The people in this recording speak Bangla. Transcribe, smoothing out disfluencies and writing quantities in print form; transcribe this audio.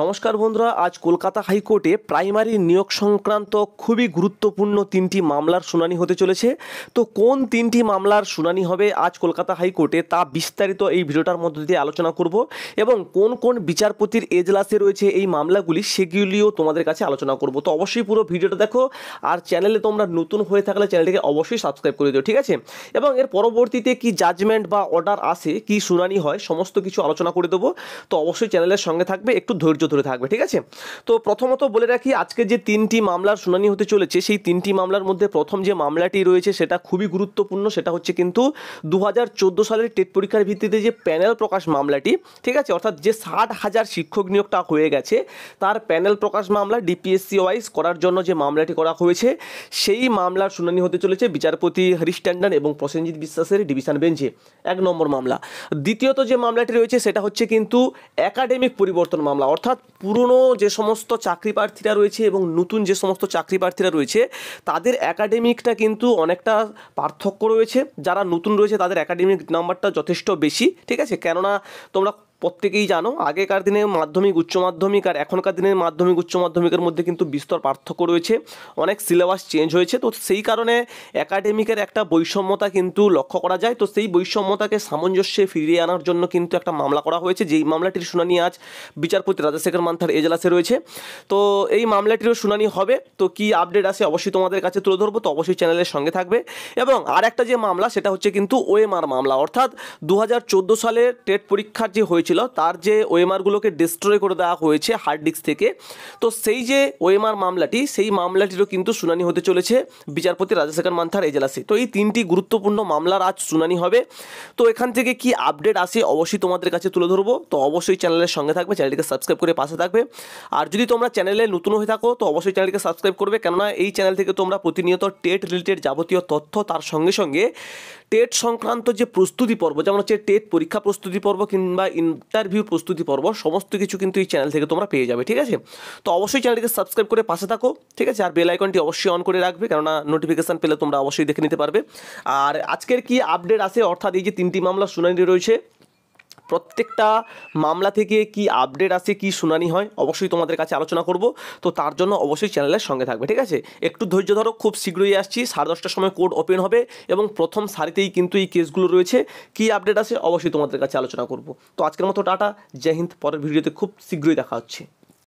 নমস্কার বন্ধুরা, আজ কলকাতা হাইকোর্টে প্রাইমারি নিয়োগ সংক্রান্ত খুবই গুরুত্বপূর্ণ তিনটি মামলার শুনানি হতে চলেছে। তো কোন তিনটি মামলার শুনানি হবে আজ কলকাতা হাইকোর্টে তা বিস্তারিত এই ভিডিওটার মধ্যে দিয়ে আলোচনা করব এবং কোন কোন বিচারপতির এজলাসে রয়েছে এই মামলাগুলি সেগুলিও তোমাদের কাছে আলোচনা করব। তো অবশ্যই পুরো ভিডিওটা দেখো, আর চ্যানেলে তোমরা নতুন হয়ে থাকলে চ্যানেলটিকে অবশ্যই সাবস্ক্রাইব করে দিও, ঠিক আছে? এবং এর পরবর্তীতে কি জাজমেন্ট বা অর্ডার আসে, কি শুনানি হয়, সমস্ত কিছু আলোচনা করে দেবো। তো অবশ্যই চ্যানেলের সঙ্গে থাকবে, একটু ধৈর্য ধরে থাকবে, ঠিক আছে? তো প্রথমত বলে রাখি, আজকে যে তিনটি মামলার শুনানি হতে চলেছে সেই তিনটি মামলার মধ্যে প্রথম যে মামলাটি রয়েছে সেটা খুবই গুরুত্বপূর্ণ। সেটা হচ্ছে কিন্তু 2014 সালের টেট পরীক্ষার ভিত্তিতে যে প্যানেল প্রকাশ মামলাটি, ঠিক আছে, অর্থাৎ যে 60,000 শিক্ষক নিয়োগটা হয়ে গেছে তার প্যানেল প্রকাশ মামলা ডিপিএসসি ওয়াইজ করার জন্য যে মামলাটি করা হয়েছে সেই মামলার শুনানি হতে চলেছে বিচারপতি হরিশ ট্যান্ডন এবং প্রসেনজিৎ বিশ্বাসের ডিভিশন বেঞ্চে, 1 নম্বর মামলা। দ্বিতীয়ত যে মামলাটি রয়েছে সেটা হচ্ছে কিন্তু একাডেমিক পরিবর্তন মামলা, অর্থাৎ পুরনো যে সমস্ত চাকরি প্রার্থীরা রয়েছে এবং নতুন যে সমস্ত চাকরি প্রার্থীরা রয়েছে তাদের একাডেমিকটা কিন্তু অনেকটা পার্থক্য রয়েছে। যারা নতুন রয়েছে তাদের একাডেমিক নাম্বারটা যথেষ্ট বেশি, ঠিক আছে? কেননা তোমরা প্রত্যেকেই জানো আগেকার দিনে মাধ্যমিক উচ্চ মাধ্যমিক আর এখনকার দিনের মাধ্যমিক উচ্চ মাধ্যমিকের মধ্যে কিন্তু বিস্তর পার্থক্য রয়েছে, অনেক সিলেবাস চেঞ্জ হয়েছে। তো সেই কারণে একাডেমিকের একটা বৈষম্যতা কিন্তু লক্ষ্য করা যায়। তো সেই বৈষম্যতাকে সামঞ্জস্যে ফিরিয়ে আনার জন্য কিন্তু একটা মামলা করা হয়েছে, যেই মামলাটির শুনানি আজ বিচারপতি রাজাশেখর মান্থার এজলাসে রয়েছে। তো এই মামলাটিরও শুনানি হবে। তো কি আপডেট আসে অবশ্যই তোমাদের কাছে তুলে ধরবো, তো অবশ্যই চ্যানেলের সঙ্গে থাকবে। এবং আর একটা যে মামলা সেটা হচ্ছে কিন্তু ওএমআর মামলা, অর্থাৎ 2014 সালের টেট পরীক্ষার যে হয়েছিল তার যে ওএমআরগুলোকে ডিস্ট্রয় করে দেওয়া হয়েছে হার্ড ডিস্ক থেকে। তো সেই যে ওএমআর মামলাটি, সেই মামলাটিরও কিন্তু শুনানি হতে চলেছে বিচারপতি রাজাশেখর মান্থার এজলাসে। তো এই তিনটি গুরুত্বপূর্ণ মামলার আজ শুনানি হবে। তো এখান থেকে কি আপডেট আসে অবশ্যই তোমাদের কাছে তুলে ধরবো। তো অবশ্যই চ্যানেলের সঙ্গে থাকবে, চ্যানেলটিকে সাবস্ক্রাইব করে পাশে থাকবে। আর যদি তোমরা চ্যানেলে নতুন হয়ে থাকো তো অবশ্যই চ্যানেলটিকে সাবস্ক্রাইব করবে, কেননা এই চ্যানেল থেকে তোমরা প্রতিনিয়ত টেট রিলেটেড যাবতীয় তথ্য, তার সঙ্গে সঙ্গে টেট সংক্রান্ত যে প্রস্তুতি পর্ব, যেমন হচ্ছে টেট পরীক্ষা প্রস্তুতি পর্ব কিংবা ইন্টারভিউ প্রস্তুতি পর্ব, সমস্ত কিছু কিন্তু এই চ্যানেল থেকে তোমরা পেয়ে যাবে, ঠিক আছে? তো অবশ্যই চ্যানেলটিকে সাবস্ক্রাইব করে পাশে থাকো, ঠিক আছে? আর বেল আইকনটি অবশ্যই অন করে রাখবে, কেননা নোটিফিকেশান পেলে তোমরা অবশ্যই দেখে নিতে পারবে। আর আজকের কি আপডেট আসে, অর্থাৎ এই যে তিনটি মামলা শুনানি রয়েছে, প্রত্যেকটা মামলা থেকে কি আপডেট আসে, কি শুনানি হয়, অবশ্যই তোমাদের কাছে আলোচনা করব। তো তার জন্য অবশ্যই চ্যানেলের সঙ্গে থাকবে, ঠিক আছে? একটু ধৈর্য ধরো, খুব শীঘ্রই আসছি। 10:30টার সময় কোর্ট ওপেন হবে এবং প্রথম সারিতেই কিন্তু এই কেসগুলো রয়েছে। কি আপডেট আসে অবশ্যই তোমাদের কাছে আলোচনা করব। তো আজকের মতো টাটা, জয় হিন্দ। পরের ভিডিওতে খুব শীঘ্রই দেখা হচ্ছে।